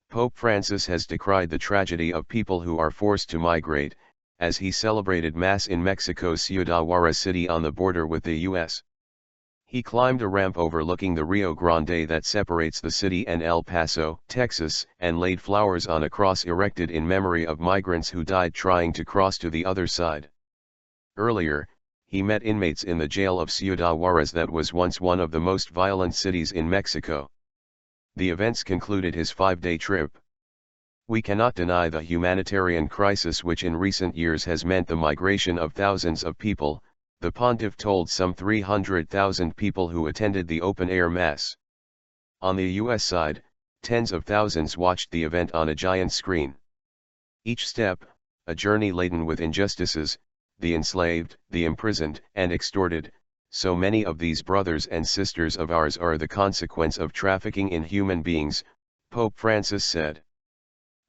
Pope Francis has decried the tragedy of people who are forced to migrate, as he celebrated Mass in Mexico's Ciudad Juarez city on the border with the U.S. He climbed a ramp overlooking the Rio Grande that separates the city and El Paso, Texas, and laid flowers on a cross erected in memory of migrants who died trying to cross to the other side. Earlier, he met inmates in the jail of Ciudad Juarez that was once one of the most violent cities in Mexico. The events concluded his 5-day trip. We cannot deny the humanitarian crisis which in recent years has meant the migration of thousands of people, the pontiff told some 300,000 people who attended the open-air mass. On the U.S. side, tens of thousands watched the event on a giant screen. Each step, a journey laden with injustices, the enslaved, the imprisoned, and extorted. So many of these brothers and sisters of ours are the consequence of trafficking in human beings, Pope Francis said.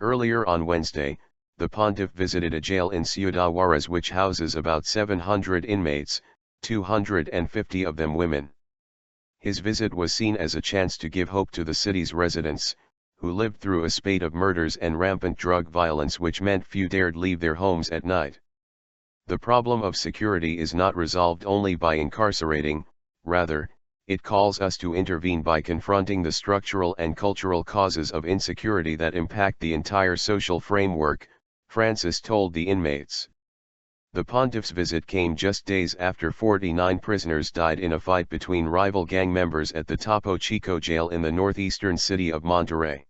Earlier on Wednesday, the pontiff visited a jail in Ciudad Juarez which houses about 700 inmates, 250 of them women. His visit was seen as a chance to give hope to the city's residents, who lived through a spate of murders and rampant drug violence which meant few dared leave their homes at night. The problem of security is not resolved only by incarcerating, rather, it calls us to intervene by confronting the structural and cultural causes of insecurity that impact the entire social framework, Francis told the inmates. The pontiff's visit came just days after 49 prisoners died in a fight between rival gang members at the Topo Chico jail in the northeastern city of Monterrey.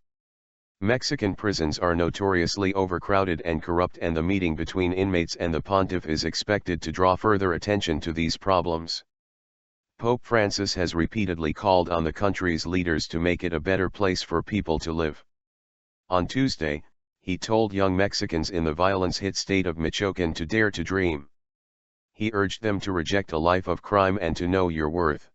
Mexican prisons are notoriously overcrowded and corrupt, and the meeting between inmates and the pontiff is expected to draw further attention to these problems. Pope Francis has repeatedly called on the country's leaders to make it a better place for people to live. On Tuesday, he told young Mexicans in the violence-hit state of Michoacán to dare to dream. He urged them to reject a life of crime and to know your worth.